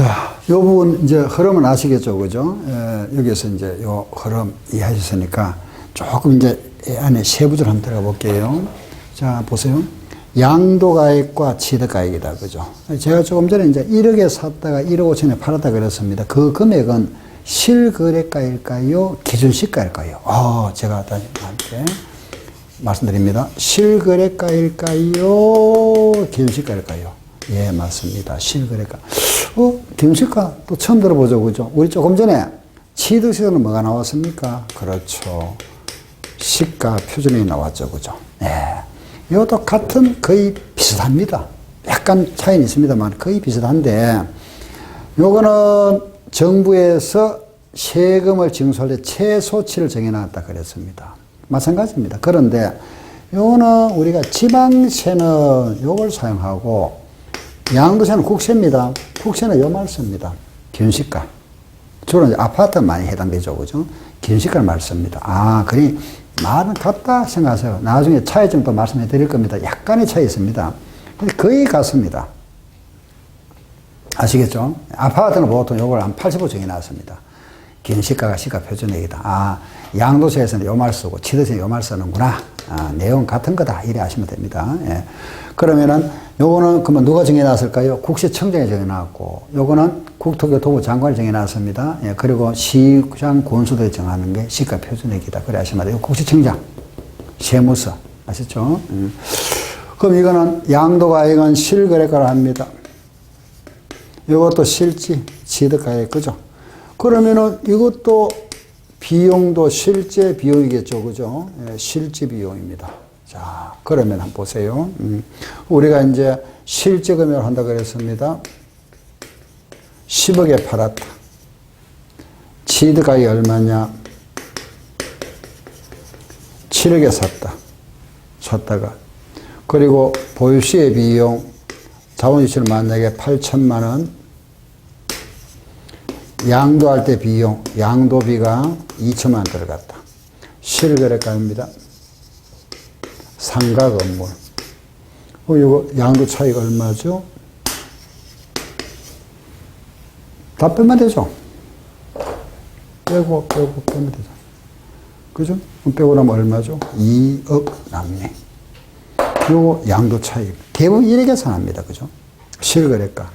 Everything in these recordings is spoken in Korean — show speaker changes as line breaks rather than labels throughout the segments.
자, 요 부분 이제 흐름은 아시겠죠, 그죠? 여기서 이제 요 흐름 이해하셨으니까 조금 이제 안에 세부적으로 한번 들어가 볼게요. 자, 보세요. 양도가액과 취득가액이다, 그죠? 제가 조금 전에 이제 1억에 샀다가 1억 5천에 팔았다 그랬습니다. 그 금액은 실거래가일까요? 기준시가일까요? 제가 다시 한테 말씀드립니다. 실거래가일까요? 기준시가일까요? 예, 맞습니다. 실거래가. 기준시가 또 처음 들어보죠, 그죠? 우리 조금 전에 취득세는 뭐가 나왔습니까? 그렇죠. 시가 표준이 나왔죠, 그죠? 예. 이것도 같은 거의 비슷합니다. 약간 차이는 있습니다만 거의 비슷한데, 요거는 정부에서 세금을 징수할 때 최소치를 정해놨다 그랬습니다. 마찬가지입니다. 그런데 요거는 우리가 지방세는 요걸 사용하고, 양도세는 국세입니다. 국세는 요 말 씁니다. 기준시가. 주로 이제 아파트 많이 해당되죠, 그죠? 기준시가를 말 씁니다. 그리 말은 같다 생각하세요. 나중에 차이점 또 말씀해 드릴 겁니다. 약간의 차이 있습니다. 근데 거의 같습니다. 아시겠죠? 아파트는 보통 요걸 한 85 정해놨습니다. 기준시가가 시가 표준액이다. 양도세에서는 요 말 쓰고 취득세는 요 말 쓰는구나. 내용 같은 거다. 이래 아시면 됩니다. 예. 그러면은 요거는 그러면 누가 정해놨을까요? 국세청장이 정해놨고, 요거는 국토교통부 장관이 정해놨습니다. 예. 그리고 시장 군수들이 정하는 게 시가 표준액이다. 그래 아시면 돼요. 국세청장, 세무서 아시죠? 그럼 이거는 양도가액은 실거래가를 합니다. 이것도 실지, 취득가액, 그죠? 그러면은 이것도 비용도 실제 비용이겠죠, 그죠? 예, 실제 비용입니다. 자, 그러면 한번 보세요. 우리가 이제 실제 금액을 한다 그랬습니다. 10억에 팔았다. 취득가액이 얼마냐? 7억에 샀다가. 그리고 보유시의 비용, 자본유치를 만약에 8천만 원, 양도할 때 비용, 양도비가 2천만 원 들어갔다. 실거래가입니다. 상가 건물. 이거 양도 차이가 얼마죠? 다 빼면 되죠. 빼면 되죠. 그죠? 빼고 나면 얼마죠? 2억 남네. 요거 양도 차이. 대부분 이렇게 계산합니다. 그죠? 실거래가.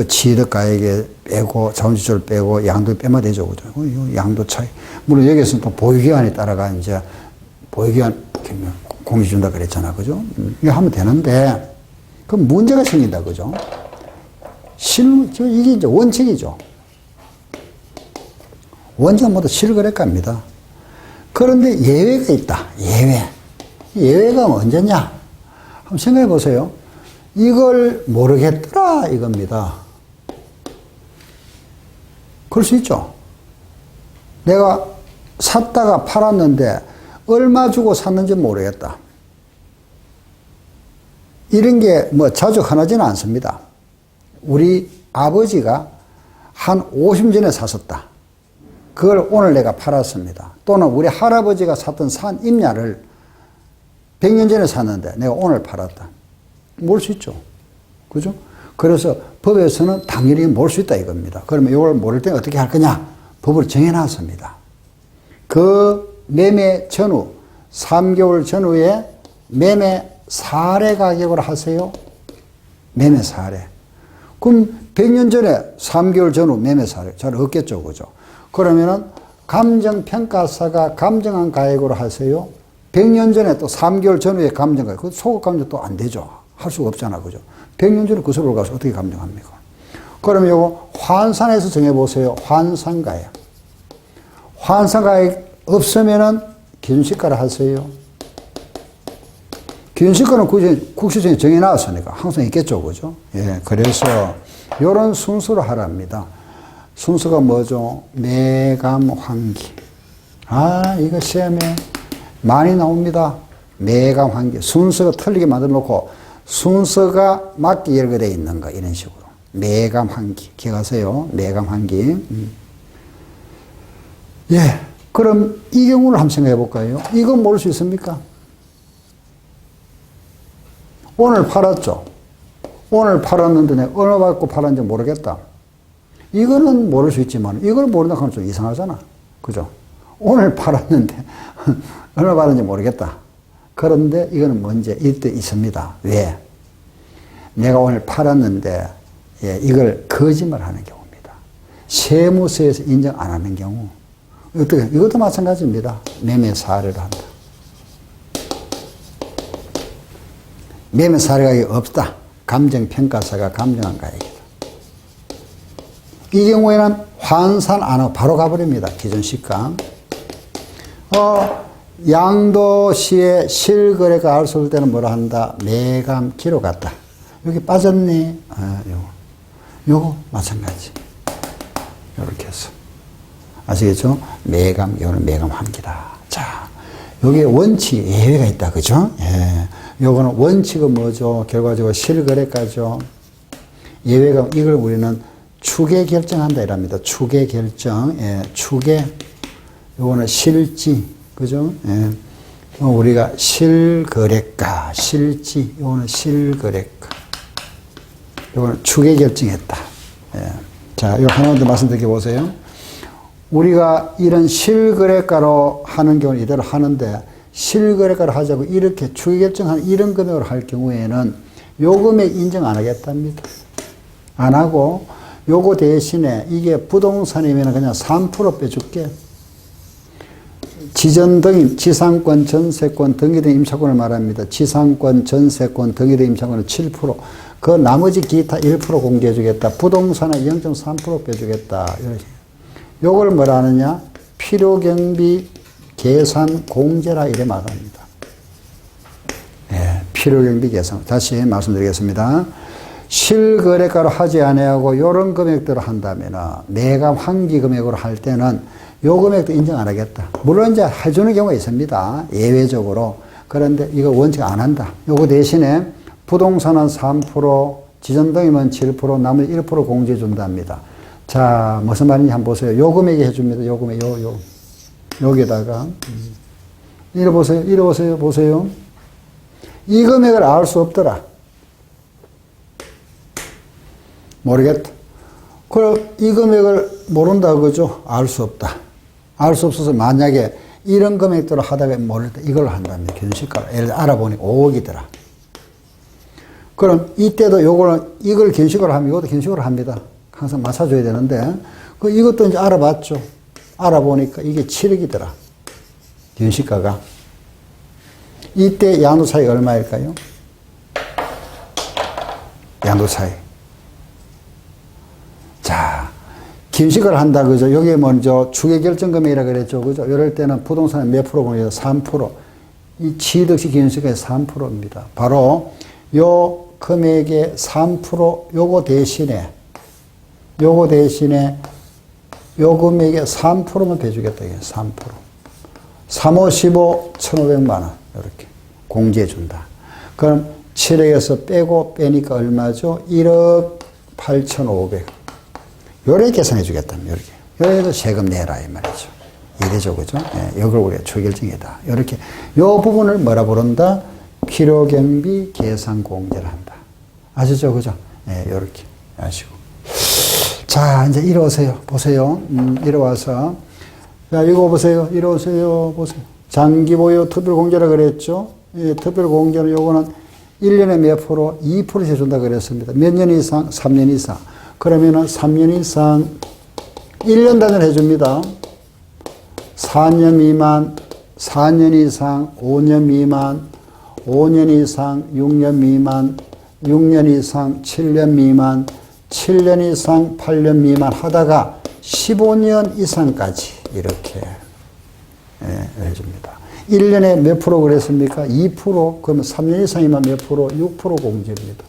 취득가액에 빼고, 자본지출 빼고, 양도 빼면 되죠. 그죠? 요 양도 차이. 물론 여기서는 또 보유기간에 따라가 이제, 보유기간 공시 준다 그랬잖아. 그죠? 이거 하면 되는데, 그럼 문제가 생긴다. 그죠? 이게 이제 원칙이죠. 원칙은 모두 실거래가입니다. 그런데 예외가 있다. 예외가 언제냐? 한번 생각해 보세요. 이걸 모르겠더라 이겁니다. 그럴 수 있죠. 내가 샀다가 팔았는데 얼마 주고 샀는지 모르겠다. 이런 게 뭐 자주 흔하지는 않습니다. 우리 아버지가 한 50년 전에 샀었다. 그걸 오늘 내가 팔았습니다. 또는 우리 할아버지가 샀던 산 임야를 100년 전에 샀는데 내가 오늘 팔았다. 몰 수 있죠. 그죠? 그래서 법에서는 당연히 몰 수 있다 이겁니다. 그러면 이걸 모를 때 어떻게 할 거냐? 법을 정해놨습니다. 그 매매 전후, 3개월 전후에 매매 사례 가격으로 하세요. 매매 사례. 그럼 100년 전에 3개월 전후 매매 사례. 잘 없겠죠. 그죠? 그러면은 감정평가사가 감정한 가액으로 하세요. 100년 전에 또 3개월 전후에 감정가액. 그 소급 감정 또 안 되죠. 할 수가 없잖아. 그죠? 100년 전에 그 소리를 가서 어떻게 감정합니까? 그러면 이거 환산해서 정해보세요. 환산가액. 환산가액 없으면은 기준시가를 하세요. 기준시가는 국세청에 정해놨으니까 항상 있겠죠. 그죠? 예. 그래서 이런 순서로 하랍니다. 순서가 뭐죠? 매감 환기. 이거 시험에 많이 나옵니다. 매감 환기. 순서가 틀리게 만들어 놓고 순서가 맞게 열거되어 있는 거 이런 식으로. 매감 환기. 기억하세요. 매감 환기. 예. 그럼 이 경우를 한번 생각해 볼까요? 이건 모를 수 있습니까? 오늘 팔았죠. 오늘 팔았는데 내가 얼마 받고 팔았는지 모르겠다. 이거는 모를 수 있지만 이걸 모른다 하면 좀 이상하잖아. 그죠? 오늘 팔았는데 얼마 받은지 모르겠다. 그런데 이거는 문제 있습니다. 왜? 내가 오늘 팔았는데 이걸 거짓말하는 경우입니다. 세무서에서 인정 안 하는 경우. 어떻게? 이것도 마찬가지입니다. 매매 사례를 한다. 매매 사례가 없다. 감정평가사가 감정한 가액이다. 이 경우에는 환산 안 하고 바로 가버립니다. 기존 시가. 양도시에 실거래가 알 수 없을 때는 뭐라 한다? 매감 기록 같다. 여기 빠졌네. 요거 마찬가지. 요렇게 해서. 아시겠죠? 매감, 요거는 매감 환기다. 자, 여기에 원칙, 예외가 있다. 그죠? 예. 요거는 원칙은 뭐죠? 결과적으로 실거래가죠. 예외가, 이걸 우리는 추계 결정한다 이랍니다. 추계 결정. 예. 추계. 요거는 실지. 그죠? 예. 우리가 실거래가, 실지. 요거는 실거래가. 요거는 추계 결정했다. 예. 자, 이거 하나 더 말씀드려 보세요. 우리가 이런 실거래가로 하는 경우는 이대로 하는데, 실거래가로 하자고 이렇게 추계 결정하는 이런 금액으로 할 경우에는 요 금액 인정 안 하겠답니다. 안 하고, 요거 대신에 이게 부동산이면 그냥 3% 빼줄게. 지전 등임, 지상권, 전세권, 등기된 임차권을 말합니다. 지상권, 전세권, 등기된 임차권은 7%. 그 나머지 기타 1% 공개해 주겠다. 부동산은 0.3% 빼주겠다. 요걸 뭐라 하느냐? 필요경비 계산 공제라 이래 말합니다. 예, 필요경비 계산. 다시 말씀드리겠습니다. 실거래가로 하지 아니하고 요런 금액대로 한다면 매감 환기 금액으로 할 때는 요 금액도 인정 안 하겠다. 물론 이제 해주는 경우가 있습니다. 예외적으로. 그런데 이거 원칙 안 한다. 요거 대신에 부동산은 3%, 지전등이면 7%, 나머지 1% 공제해 준답니다. 자, 무슨 말인지 한번 보세요. 요 금액이 해줍니다. 요 금액, 여기다가. 이래 보세요. 보세요. 이 금액을 알 수 없더라. 모르겠다. 그럼 이 금액을 모른다, 그죠? 알 수 없다. 알 수 없어서 만약에 이런 금액대로 하다가 모를 때 이걸 한답니다. 견식가로. 예를 들어 알아보니까 5억이더라. 그럼 이때도 이걸 견식으로 하면 이것도 견식으로 합니다. 항상 맞춰줘야 되는데, 이것도 이제 알아봤죠. 알아보니까 이게 7억이더라. 견식가가. 이때 양도 차익 얼마일까요? 양도 차익. 자, 견식을 한다, 그죠? 여기에 먼저 추계 결정 금액이라 그랬죠, 그죠? 이럴 때는 부동산에 몇 프로 공개해서 3%. 이 취득시 견식의 3%입니다. 바로 요 금액의 3%, 요거 대신에 요 금액의 3%만 빼주겠다, 이게 3%. 3, 5, 15, 1,500만 원. 이렇게 공제해 준다. 그럼 7억에서 빼니까 얼마죠? 1억 8,500. 요렇게 계산해 주겠답니다. 요렇게. 여기도 세금 내라, 이 말이죠. 이래죠, 그죠? 예, 이걸 우리가 추결증이다. 요렇게. 요 부분을 뭐라 부른다? 필요경비 계산 공제를 한다. 아시죠, 그죠? 예, 요렇게. 아시고. 자, 이제 이리 오세요. 보세요. 이리 와서. 자, 이거 보세요. 이리 오세요. 보세요. 장기보유 특별공제라 그랬죠? 예, 특별공제는 요거는 1년에 몇 프로? 2% 해준다 그랬습니다. 몇 년 이상? 3년 이상. 그러면은 3년 이상 1년 단위로 해줍니다. 4년 미만, 4년 이상, 5년 미만, 5년 이상, 6년 미만, 6년 이상, 7년 미만, 7년 이상, 8년 미만 하다가 15년 이상까지 이렇게 해줍니다. 1년에 몇 프로 그랬습니까? 2%. 그러면 3년 이상이면 몇 프로? 6% 공제입니다.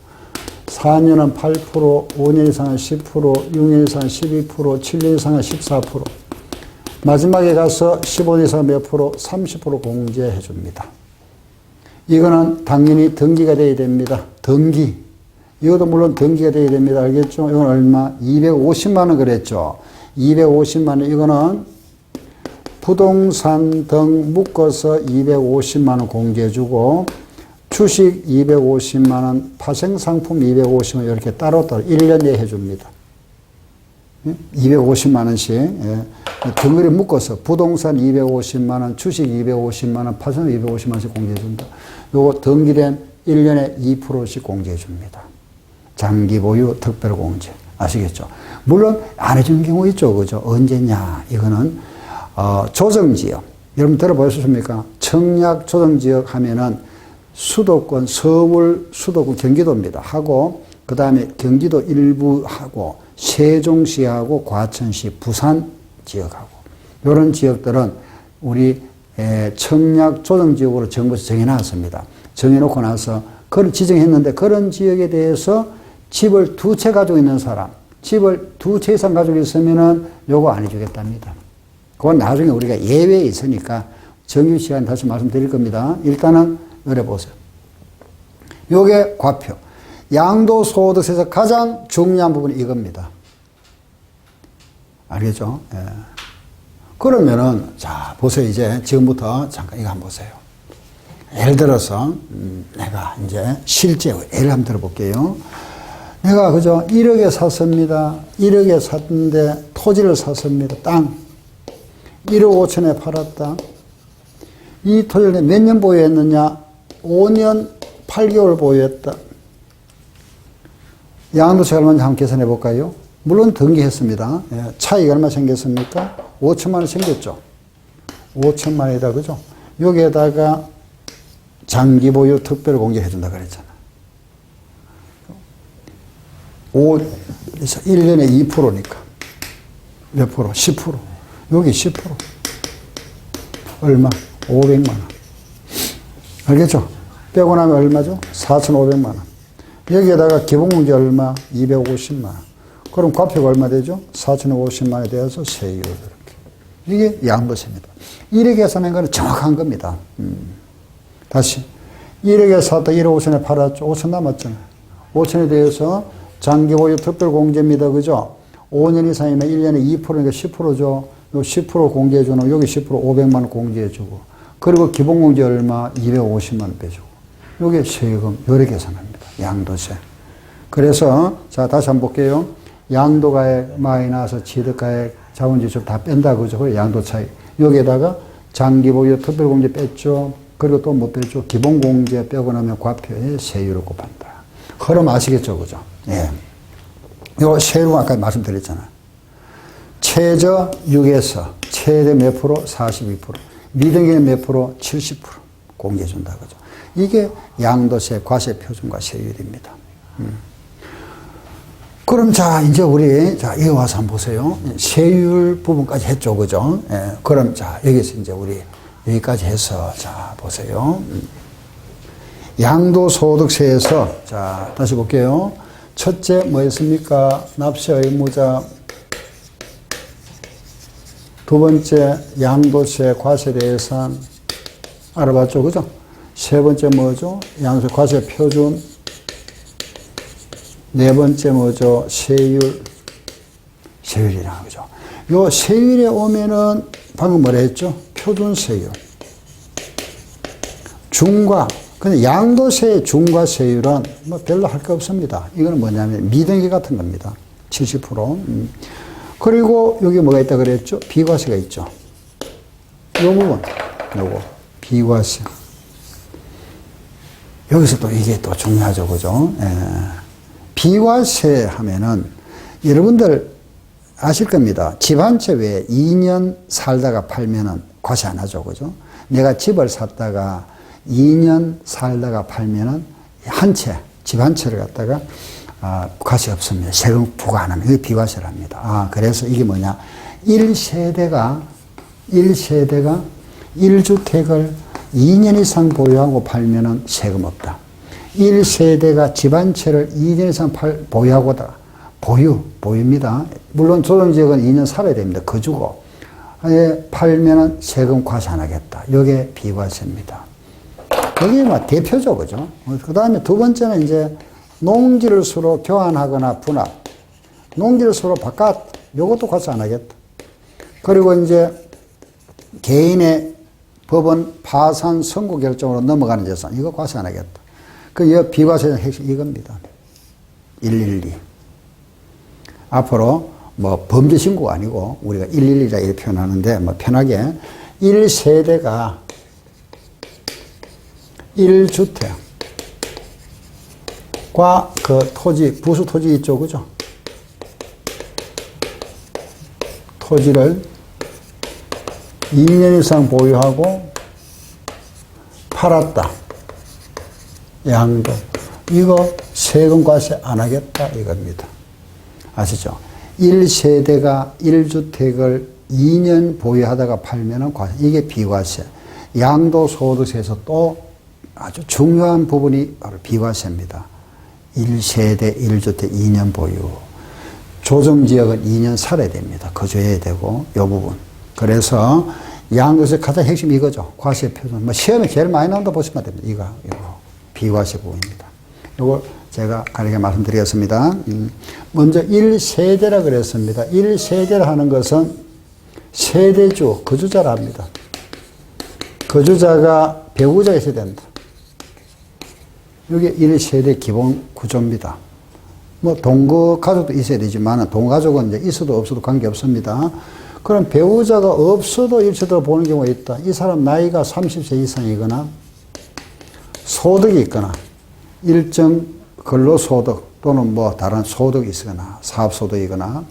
4년은 8%, 5년 이상은 10%, 6년 이상은 12%, 7년 이상은 14%. 마지막에 가서 15년 이상 몇 프로? 30% 공제해 줍니다. 이거는 당연히 등기가 돼야 됩니다. 등기. 이것도 물론 등기가 돼야 됩니다. 알겠죠? 이건 얼마? 250만 원 그랬죠? 250만 원. 이거는 부동산 등 묶어서 250만 원 공제해 주고, 주식 250만 원, 파생상품 250만 원 이렇게 따로따로 1년 내에 해줍니다. 250만 원씩, 예. 덩어리 묶어서 부동산 250만 원, 주식 250만 원, 파산 250만 원씩 공제해 준다. 요거 등기된 1년에 2%씩 공제해 줍니다. 장기 보유 특별 공제. 아시겠죠? 물론 안 해주는 경우 있죠. 그죠? 언제냐? 이거는, 조정지역. 여러분 들어보셨습니까? 청약 조정지역 하면은 수도권, 서울, 수도권, 경기도입니다. 하고, 그 다음에 경기도 일부 하고, 세종시하고, 과천시, 부산 지역하고, 이런 지역들은 우리 청약 조정지역으로 정부에서 정해놨습니다. 정해놓고 나서, 그걸 지정했는데, 그런 지역에 대해서 집을 2채 가지고 있는 사람, 집을 2채 이상 가지고 있으면은 요거 안 해주겠답니다. 그건 나중에 우리가 예외에 있으니까 정규 시간 다시 말씀드릴 겁니다. 일단은 열어보세요. 요게 과표. 양도소득세에서 가장 중요한 부분이 이겁니다. 알겠죠? 예. 그러면은, 자, 보세요. 이제 지금부터 잠깐 이거 한번 보세요. 예를 들어서, 내가 이제 실제 예를 한번 들어볼게요. 내가 그죠? 1억에 샀습니다. 1억에 샀는데 토지를 샀습니다. 땅. 1억 5천에 팔았다. 이 토지를 몇 년 보유했느냐? 5년 8개월 보유했다. 양도세 얼마인지 한번 계산해 볼까요? 물론 등기했습니다. 예, 차이가 얼마 생겼습니까? 5천만 원 생겼죠. 5천만 원이다, 그죠? 여기에다가 장기 보유 특별 공제해 준다 그랬잖아. 1년에 2%니까. 몇 프로? 10%. 여기 10%. 얼마? 500만 원. 알겠죠? 빼고 나면 얼마죠? 4,500만 원. 여기에다가 기본공제 얼마? 250만 원. 그럼 과표가 얼마 되죠? 4,550만 원에 대해서 세율 이렇게. 이게 양도세입니다. 1억 계산한 거는 정확한 겁니다. 다시. 1억에 샀다 1억 5천에 팔았죠. 5천 남았잖아요. 5천에 대해서 장기보유 특별공제입니다. 그죠? 5년 이상이면 1년에 2%니까 10%죠. 요 10% 공제해주는 여기 10% 500만 원 공제해주고 그리고 기본공제 얼마? 250만 원 빼주고 요게 세금 요래 계산합니다. 양도세. 그래서 자 다시 한번 볼게요. 양도가액 마이너스 취득가액 자본지출 다 뺀다 그죠? 그래 양도 차이. 여기에다가 장기보유 특별공제 뺐죠. 그리고 또 못 뺐죠. 기본공제 빼고 나면 과표에 세율을 곱한다. 그럼 아시겠죠? 그죠? 예. 요 세율은 아까 말씀드렸잖아요. 최저 6에서 최대 몇 프로? 42%. 미등기는 몇 프로? 70% 공개해준다. 그죠? 이게 양도세, 과세 표준과 세율입니다. 그럼 자, 이제 우리, 자, 여기 와서 한번 보세요. 세율 부분까지 했죠. 그죠? 예. 그럼 자, 여기서 이제 우리 여기까지 해서 자, 보세요. 양도소득세에서 자, 다시 볼게요. 첫째 뭐였습니까? 납세 의무자. 두 번째 양도세 과세 대상 알아봤죠, 그죠? 세 번째 뭐죠? 양도세 과세 표준. 네 번째 뭐죠? 세율. 세율이라 그죠? 요 세율에 오면은 방금 뭐라 했죠? 표준 세율. 중과 근데 양도세 중과 세율은 뭐 별로 할 거 없습니다. 이거는 뭐냐면 미등기 같은 겁니다. 70%. 그리고 여기 뭐가 있다 그랬죠? 비과세가 있죠. 요 부분, 요거 비과세. 여기서 또 이게 또 중요하죠, 그죠? 예. 비과세 하면은 여러분들 아실 겁니다. 집 한 채 외에 2년 살다가 팔면은 과세 안 하죠, 그죠? 내가 집을 샀다가 2년 살다가 팔면은 한 채, 집 한 채를 갖다가 과세 없습니다. 세금 부과 안 하면 이게 비과세를 합니다. 그래서 이게 뭐냐? 1세대가 1주택을 2년 이상 보유하고 팔면은 세금 없다. 1세대가 집 한 채를 2년 이상 보유하고다. 보유입니다. 물론 조정지역은 2년 살아야 됩니다. 거주고. 팔면은 세금 과세 안 하겠다. 이게 비과세입니다. 그게 뭐 대표죠, 그죠? 그 다음에 두 번째는 이제 농지를 서로 교환하거나 분합. 농지를 서로 바깥, 요것도 과세 안 하겠다. 그리고 이제 개인의 법원 파산 선고 결정으로 넘어가는 재산, 이거 과세 안 하겠다. 그 비과세의 핵심 이겁니다. 112. 앞으로 뭐 범죄 신고가 아니고 우리가 112라 이렇게 표현하는데 뭐 편하게 1세대가 1주택과 그 토지, 부수 토지 있죠, 그죠? 토지를 2년 이상 보유하고 팔았다. 양도. 이거 세금 과세 안 하겠다 이겁니다. 아시죠? 1세대가 1주택을 2년 보유하다가 팔면은 과세. 이게 비과세. 양도소득세에서 또 아주 중요한 부분이 바로 비과세입니다. 1세대 1주택 2년 보유. 조정지역은 2년 살아야 됩니다. 거주해야 되고, 이 부분. 그래서 양도세 가장 핵심이 이거죠. 과세 표준. 뭐 시험에 제일 많이 나온다 보시면 됩니다. 이거. 비과세 부분입니다. 이걸 제가 가르쳐 말씀드리겠습니다. 먼저 1세대라 그랬습니다. 1세대라 하는 것은 세대주, 거주자랍니다. 거주자가 배우자가 있어야 된다. 이게 1세대 기본 구조입니다. 뭐 동거 가족도 있어야 되지만 동가족은 이제 있어도 없어도 관계없습니다. 그럼 배우자가 없어도 1세대로 보는 경우가 있다. 이 사람 나이가 30세 이상이거나 소득이 있거나 일정 근로소득 또는 뭐 다른 소득이 있거나 사업소득이거나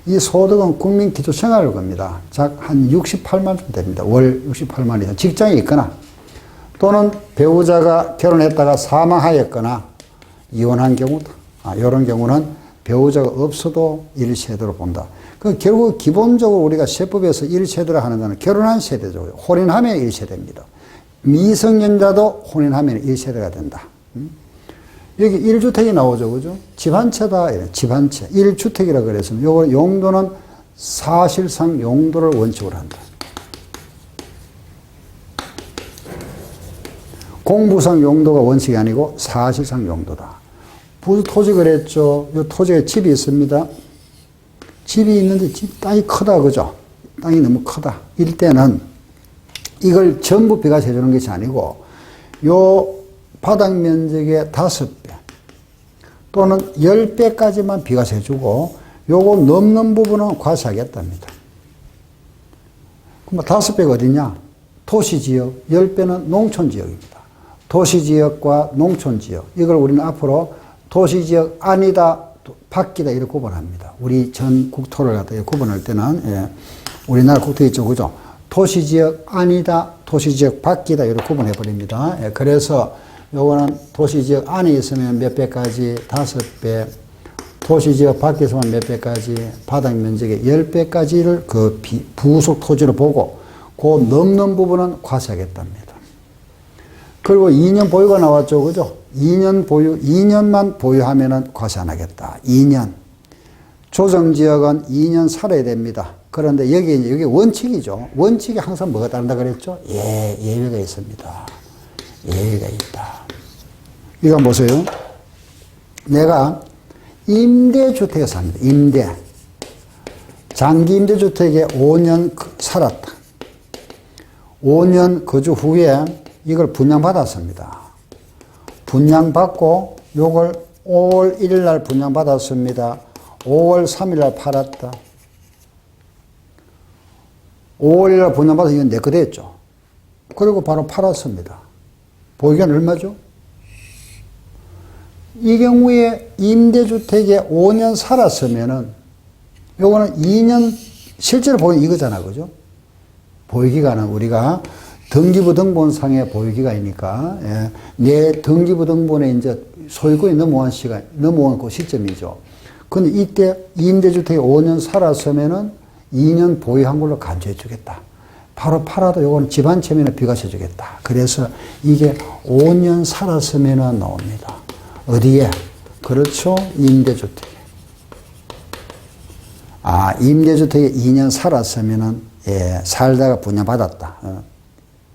이 소득은 국민기초생활을 겁니다. 한 68만 좀 됩니다. 월 68만 이상. 직장이 있거나 또는 배우자가 결혼했다가 사망하였거나 이혼한 경우다. 이런 경우는 배우자가 없어도 1세대로 본다. 그 결국 기본적으로 우리가 세법에서 1세대라 하는 것은 결혼한 세대죠. 혼인하면 1세대입니다. 미성년자도 혼인하면 1세대가 된다. 여기 1주택이 나오죠. 그죠? 집 한 채다. 집 한 채. 1주택이라 그랬으면 요거 용도는 사실상 용도를 원칙으로 한다. 공부상 용도가 원칙이 아니고 사실상 용도다. 부토지 그랬죠. 요 토지에 집이 있습니다. 집이 있는데 땅이 크다. 그죠? 땅이 너무 크다. 이럴 때는 이걸 전부 비과세 해주는 것이 아니고 요 바닥 면적의 5배 또는 10배까지만 비과세 해주고 요거 넘는 부분은 과세하겠답니다. 그럼 5배가 어디냐? 도시지역, 10배는 농촌지역입니다. 도시지역과 농촌지역. 이걸 우리는 앞으로 도시지역 아니다, 밖이다 이렇게 구분합니다. 우리 전 국토를 갖다 구분할 때는 우리나라 국토 있죠. 그죠? 도시지역 아니다, 도시지역 밖이다 이렇게 구분해 버립니다. 그래서 요거는 도시지역 안에 있으면 몇 배까지 5배, 도시지역 밖에 있으면 몇 배까지, 바닥 면적의 10배까지를 그 부속 토지로 보고 그 넘는 부분은 과세하겠답니다. 그리고 2년 보유가 나왔죠. 그죠? 2년 보유, 2년만 보유하면은 과세 안 하겠다. 2년. 조정지역은 2년 살아야 됩니다. 그런데 여기 원칙이죠. 원칙이 항상 뭐가 따른다 그랬죠? 예외가 있습니다. 예외가 있다. 이거 보세요. 내가 임대주택에 삽니다. 임대. 장기 임대주택에 5년 살았다. 5년 거주 후에 이걸 분양받았습니다. 분양받고 요걸 5월 1일 날 분양받았습니다. 5월 3일 날 팔았다. 5월 1일 날 분양받아서 이건 내 거 됐죠. 그리고 바로 팔았습니다. 보유기간 얼마죠? 이 경우에 임대주택에 5년 살았으면은 요거는 2년 실제로 보유 이거잖아. 그죠? 보유기간은 우리가 등기부 등본상의 보유기간이니까 내 등기부 등본에 이제 소유권이 넘어온 시간, 넘어온 그 시점이죠. 근데 이때 임대주택에 5년 살았으면은 2년 보유한 걸로 간주해 주겠다. 바로 팔아도 요건 집 한 채면은 비과세 주겠다. 그래서 이게 5년 살았으면은 나옵니다. 어디에? 그렇죠. 임대주택에. 임대주택에 2년 살았으면은 살다가 분양받았다.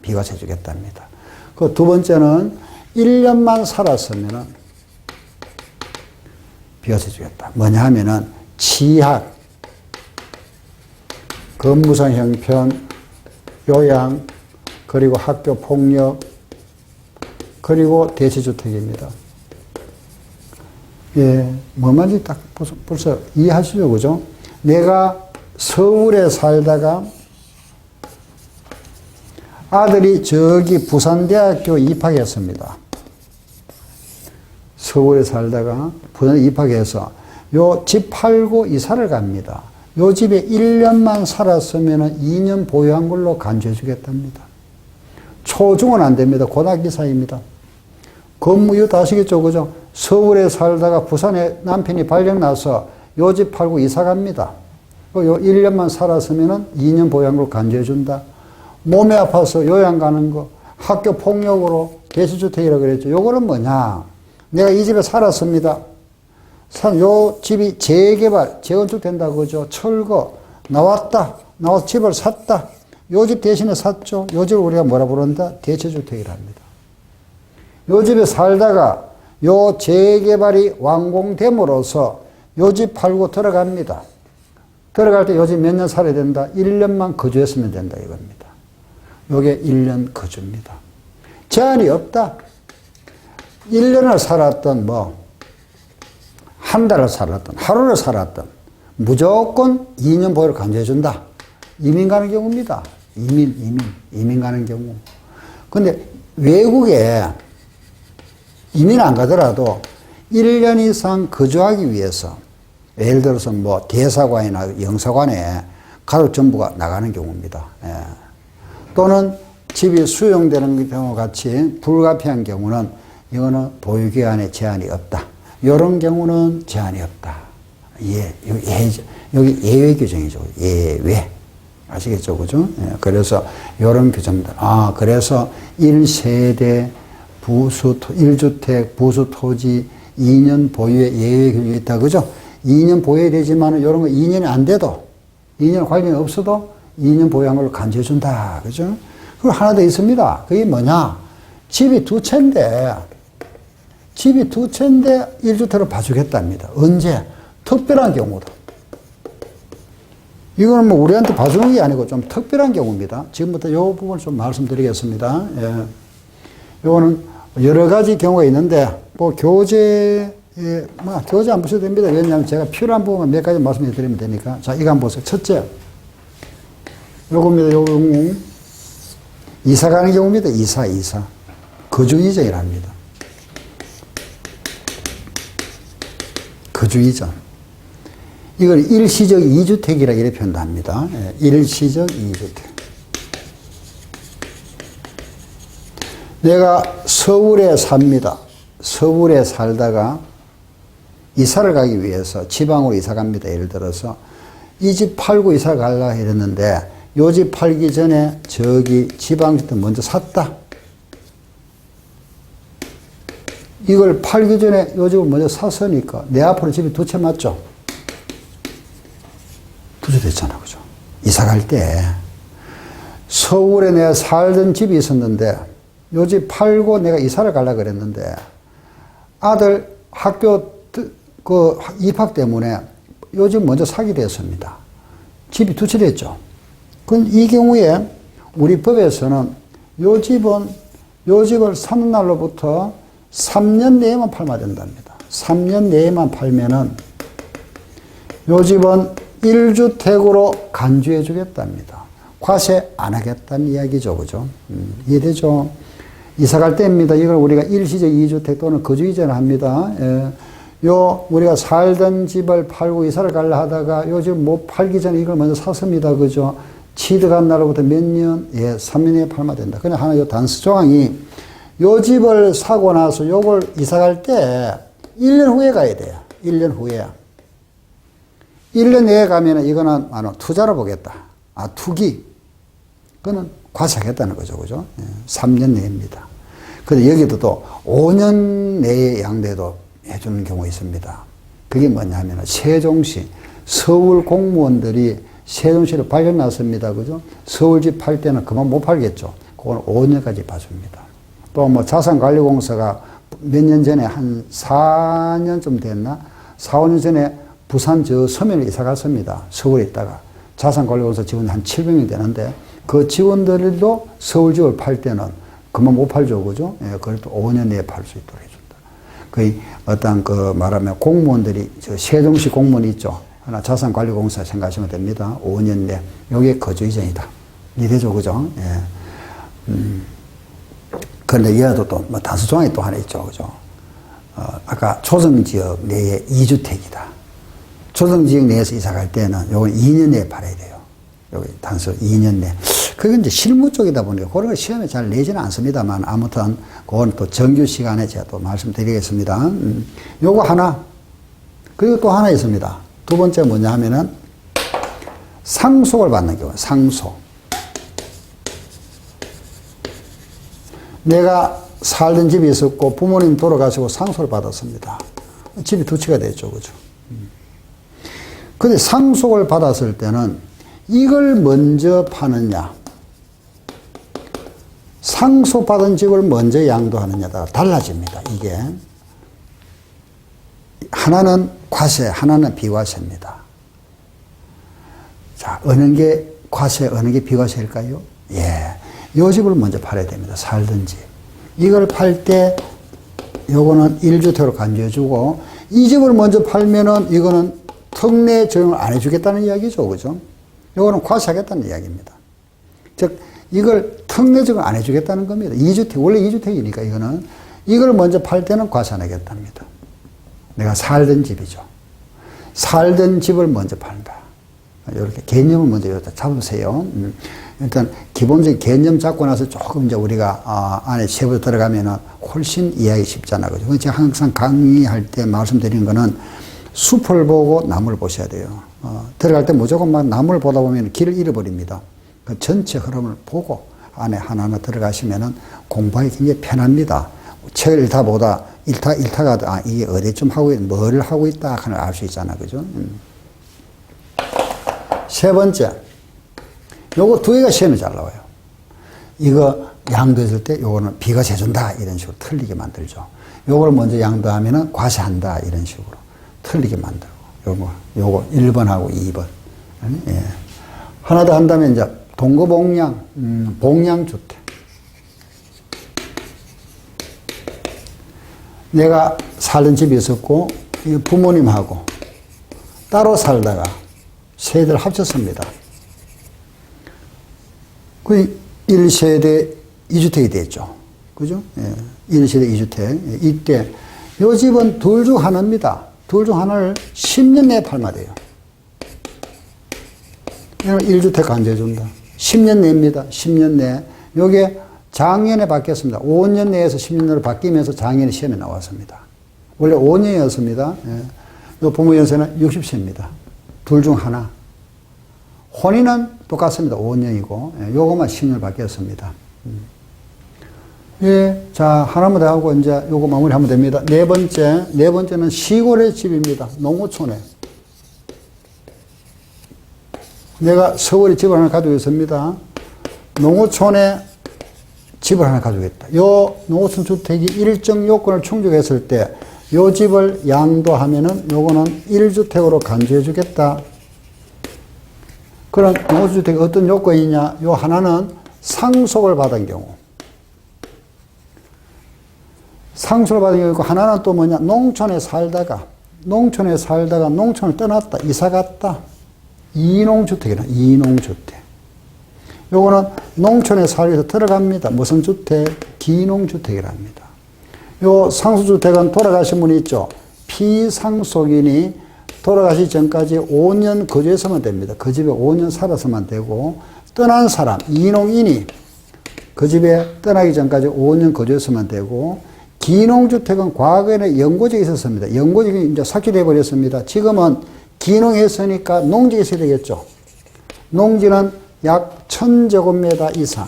비과세 주겠답니다. 그 두 번째는 1년만 살았으면은 비과세 주겠다. 뭐냐 하면은 치약, 근무상 형편, 요양, 그리고 학교 폭력, 그리고 대체주택입니다. 뭔 말인지 딱 벌써 이해하시죠, 그죠? 내가 서울에 살다가 아들이 저기 부산대학교 입학했습니다. 서울에 살다가 부산에 입학해서 요 집 팔고 이사를 갑니다. 요 집에 1년만 살았으면 2년 보유한 걸로 간주해 주겠답니다. 초중은 안 됩니다. 고등학교 사이입니다. 이거 다 아시겠죠? 그죠? 서울에 살다가 부산에 남편이 발령나서 요 집 팔고 이사 갑니다. 요 1년만 살았으면 2년 보유한 걸로 간주해 준다. 몸이 아파서 요양 가는 거, 학교 폭력으로 개시주택이라고 그랬죠. 요거는 뭐냐? 내가 이 집에 살았습니다. 요 집이 재개발, 재건축 된다고 그러죠. 철거, 나왔다. 나와서 집을 샀다. 요 집 대신에 샀죠. 요 집을 우리가 뭐라 부른다? 대체주택이라 합니다. 요 집에 살다가 요 재개발이 완공됨으로써 요 집 팔고 들어갑니다. 들어갈 때 요 집 몇 년 살아야 된다? 1년만 거주했으면 된다 이겁니다. 요게 1년 거주입니다. 제한이 없다. 1년을 살았던 한 달을 살았던 하루를 살았던 무조건 2년 보유를 간주해준다. 이민 가는 경우입니다. 이민 가는 경우. 근데 외국에 이민 안 가더라도 1년 이상 거주하기 위해서 예를 들어서 대사관이나 영사관에 가족 전부가 나가는 경우입니다. 예. 또는 집이 수용되는 경우 같이 불가피한 경우는 이거는 보유기간에 제한이 없다. 이런 경우는 제한이 없다. 여기 예외 규정이죠. 예외. 아시겠죠? 그죠? 예, 그래서 이런 규정들. 그래서 1세대 1주택 부수 토지 2년 보유의 예외 규정이 있다. 그죠? 2년 보유해야 되지만 이런 거 2년이 안 돼도 2년 관련이 없어도 2년 보유한 걸 간주해준다. 그죠? 그리고 하나 더 있습니다. 그게 뭐냐? 집이 두 채인데 1주택으로 봐주겠답니다. 언제? 특별한 경우도. 이거는 우리한테 봐주는 게 아니고 좀 특별한 경우입니다. 지금부터 이 부분을 좀 말씀드리겠습니다. 예. 이거는 여러 가지 경우가 있는데, 교재 안 보셔도 됩니다. 왜냐하면 제가 필요한 부분만 몇 가지 말씀해 드리면 되니까. 자, 이거 한번 보세요. 첫째. 요겁니다. 요 경우. 이사 가는 경우입니다. 이사. 거주 이전이랍니다. 거주 이전. 이걸 일시적 2주택이라 이렇게 표현합니다. 일시적 2주택. 내가 서울에 삽니다. 서울에 살다가 이사를 가기 위해서 지방으로 이사 갑니다. 예를 들어서 이 집 팔고 이사 가려고 했는데 요 집 팔기 전에 저기 지방주택 먼저 샀다. 이걸 팔기 전에 요 집을 먼저 샀으니까 내 앞으로 집이 두 채 맞죠? 두 채 됐잖아. 그죠? 이사 갈 때 서울에 내가 살던 집이 있었는데 요 집 팔고 내가 이사를 가려고 그랬는데 아들 학교 입학 때문에 요 집 먼저 사게 됐습니다. 집이 두 채 됐죠. 그럼 이 경우에 우리 법에서는 요 집을 사는 날로부터 3년 내에만 팔면 된답니다. 3년 내에만 팔면은 요 집은 1주택으로 간주해 주겠답니다. 과세 안 하겠다는 이야기죠. 그죠? 이해되죠? 이사 갈 때입니다. 이걸 우리가 일시적 2주택 또는 거주 이전을 합니다. 우리가 살던 집을 팔고 이사를 가려 하다가 요 집 못 팔기 전에 이걸 먼저 샀습니다. 그죠? 취득한 날로부터 몇 년? 3년에 팔면 된다. 그냥 하나 단수 조항이 요 집을 사고 나서 요걸 이사 갈 때 1년 후에 가야 돼요. 1년 후에. 1년 내에 가면은 이거는 투자로 보겠다. 투기. 그거는 과세하겠다는 거죠. 그죠? 3년 내입니다. 근데 여기도 또 5년 내에 양도도 해주는 경우가 있습니다. 그게 뭐냐면 세종시 서울 공무원들이 세종시로 발령났습니다. 그죠? 서울집 팔 때는 그만 못 팔겠죠. 그건 5년까지 봐줍니다. 또 자산관리공사가 몇 년 전에 한 4년쯤 됐나? 4, 5년 전에 부산 서면을 이사 갔습니다. 서울에 있다가. 자산관리공사 직원이 한 700명 되는데 그 직원들도 서울집을 팔 때는 그만 못 팔죠. 그죠? 그래도 5년 내에 팔 수 있도록 해준다. 거의 말하면 공무원들이 세종시 공무원이 있죠. 하나 자산관리공사 생각하시면 됩니다. 5년 내. 요게 거주 이전이다. 이래죠, 그죠? 예. 그런데 얘도 또, 뭐, 다수 조항이 또 하나 있죠, 그죠? 아까 조정지역 내에 2주택이다. 조정지역 내에서 이사 갈 때는 요건 2년 내에 팔아야 돼요. 여기 단서 2년 내. 그게 이제 실무 쪽이다 보니까 그런 걸 시험에 잘 내지는 않습니다만 아무튼 그건 또 정규 시간에 제가 또 말씀드리겠습니다. 요거 하나. 그리고 또 하나 있습니다. 두 번째 뭐냐 하면은 상속을 받는 경우, 상속. 내가 살던 집이 있었고 부모님 돌아가시고 상속을 받았습니다. 집이 두 채가 됐죠, 그죠? 근데 상속을 받았을 때는 이걸 먼저 파느냐, 상속받은 집을 먼저 양도하느냐에 따라 달라집니다. 이게 하나는 과세, 하나는 비과세입니다. 자, 어느 게 과세, 어느 게 비과세일까요? 예, 요 집을 먼저 팔아야 됩니다. 살던 집. 이걸 팔 때 요거는 1주택으로 간주해주고 이 집을 먼저 팔면은 이거는 특례 적용을 안 해주겠다는 이야기죠, 그죠? 요거는 과세하겠다는 이야기입니다. 즉 이걸 특례 적용 안 해주겠다는 겁니다. 2주택, 원래 2주택이니까 이거는 이걸 먼저 팔 때는 과세 안 하겠답니다. 내가 살던 집이죠. 살던 집을 먼저 판다. 이렇게 개념을 먼저 여기다 잡으세요. 일단 기본적인 개념 잡고 나서 조금 이제 우리가 안에 세부 들어가면은 훨씬 이해하기 쉽잖아, 그죠? 제가 항상 강의할 때 말씀드리는 거는 숲을 보고 나무를 보셔야 돼요. 들어갈 때 무조건 막 나무를 보다 보면 길을 잃어버립니다. 그 전체 흐름을 보고 안에 하나하나 들어가시면은 공부하기 굉장히 편합니다. 책을 읽다 보다 읽다가 이게 어디쯤 하고 뭐를 하고 있다 하는 걸 알 수 있잖아, 그죠? 세 번째, 요거 두 개가 시험에 잘 나와요. 이거 양도했을 때 요거는 비과세 준다 이런 식으로 틀리게 만들죠. 요거를 먼저 양도하면은 과세한다 이런 식으로 틀리게 만들고 요거 1번하고 2번. 예. 하나 더 한다면 이제 동거봉양, 봉양주택. 내가 살던 집이 있었고 부모님하고 따로 살다가 세대를 합쳤습니다. 그 1세대 2주택이 됐죠. 그죠? 예. 1세대 2주택. 이때 요 집은 둘 중 하나입니다. 둘 중 하나를 10년 내에 팔면 돼요. 이건 1주택 간주해준다. 10년 내입니다. 10년 내. 요게 작년에 바뀌었습니다. 5년 내에서 10년 내로 바뀌면서 작년에 시험에 나왔습니다. 원래 5년이었습니다. 예. 요 부모 연세는 60세입니다. 둘 중 하나. 혼인은 똑같습니다. 5년이고, 예. 요거만 10년 바뀌었습니다. 예. 자, 하나만 더 하고 이제 요거 마무리하면 됩니다. 네 번째는 시골의 집입니다. 농어촌에. 내가 서울에 집을 하나 가지고 있습니다. 농어촌에 집을 하나 가지고 있다. 요 농어촌 주택이 일정 요건을 충족했을 때 요 집을 양도하면은 요거는 1주택으로 간주해 주겠다. 그럼 농어촌 주택이 어떤 요건이냐? 요 하나는 상속을 받은 경우. 상속을 받은 경우 있고 하나는 또 뭐냐? 농촌에 살다가 농촌을 떠났다. 이사 갔다. 이농주택이라, 이농주택. 요거는 농촌에 살기 위해서 들어갑니다. 무슨 주택? 기농주택이랍니다. 요 상속주택은 돌아가신 분이 있죠. 피상속인이 돌아가시기 전까지 5년 거주해서만 됩니다. 그 집에 5년 살아서만 되고, 떠난 사람, 이농인이 그 집에 떠나기 전까지 5년 거주해서만 되고, 기농주택은 과거에는 연고지가 있었습니다. 연고지가 이제 삭제돼 버렸습니다. 지금은 기농했으니까 농지가 있어야 되겠죠. 농지는 약 1000제곱미터 이상.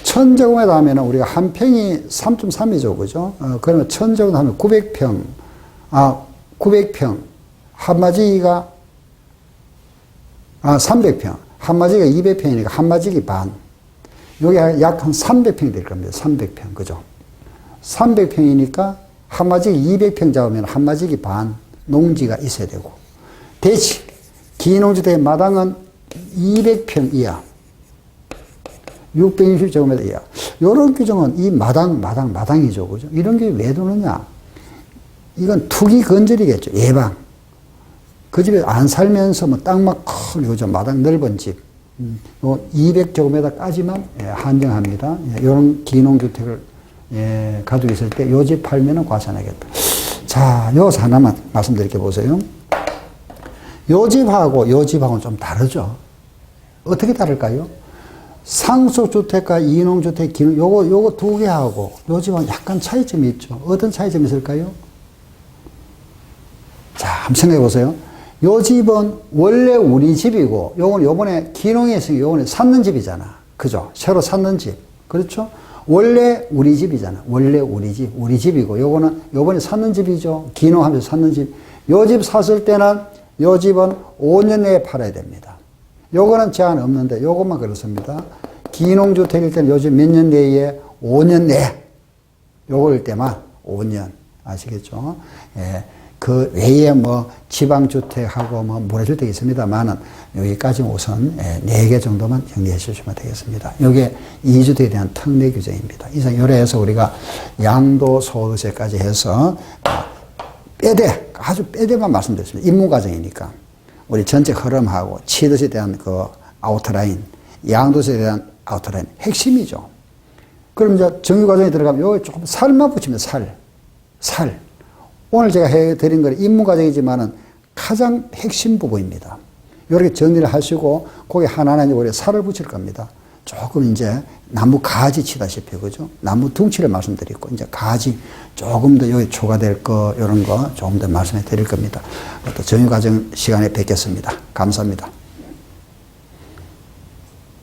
1000제곱미터 하면 우리가 한 평이 3.3이죠. 그죠? 그러면 1000제곱미터 하면 900평. 900평. 한마지기가, 300평. 한마지기가 200평이니까 한마지기 반. 여기 약 한 300평이 될 겁니다. 300평. 그죠? 300평이니까 한마지기 200평 잡으면 한마지기 반 농지가 있어야 되고. 대신 기농주택의 마당은 200평 이하. 620제곱미터 이하. 이런 규정은 이 마당이죠. 그죠? 이런 게 왜 두느냐? 이건 투기 건설이겠죠. 예방. 그 집에 안 살면서 뭐 땅막 큰 요즘 마당 넓은 집, 요 200제곱미터까지만 한정합니다. 이런 기농주택을 가지고 있을 때 요 집 팔면은 과세나겠다. 자, 여기서 하나만 말씀드릴게 보세요. 요 집하고 요 집하고는 좀 다르죠. 어떻게 다를까요? 상속주택과 이농주택, 기농, 요거 두 개하고 요 집하고 약간 차이점이 있죠. 어떤 차이점이 있을까요? 자, 한번 생각해 보세요. 요 집은 원래 우리 집이고, 요건 요번에 기농이 있으니까 요번에 샀는 집이잖아. 그죠? 새로 샀는 집. 그렇죠? 원래 우리 집이잖아. 원래 우리 집. 우리 집이고, 요거는 요번에 샀는 집이죠. 기농하면서 샀는 집. 요 집 샀을 때는 요 집은 5년 내에 팔아야 됩니다. 요거는 제한 없는데, 요것만 그렇습니다. 기농주택일 때는 요 집 몇 년 내에 5년 내. 요거일 때만 5년. 아시겠죠? 예. 그 외에 뭐 지방주택하고 뭐 모래주택이 있습니다만은 여기까지 우선 4개 정도만 정리해 주시면 되겠습니다. 이게 2주택에 대한 특례 규정입니다. 이상 요래에서 우리가 양도소득세까지 해서 빼대, 아주 빼대만 말씀드렸습니다. 입문과정이니까. 우리 전체 흐름하고 취득에 대한 그 아웃라인, 양도세에 대한 아웃라인, 핵심이죠. 그럼 이제 정규과정에 들어가면 여기 조금 살만 붙이면 살. 오늘 제가 해드린 건 입문과정이지만은 가장 핵심 부분입니다. 이렇게 정리를 하시고, 거기 하나하나 우리 살을 붙일 겁니다. 조금 이제 나무 가지 치다시피, 그죠? 나무 둥치를 말씀드리고, 이제 가지 조금 더 여기 초과될 거, 이런 거 조금 더 말씀해 드릴 겁니다. 또 정규과정 시간에 뵙겠습니다. 감사합니다.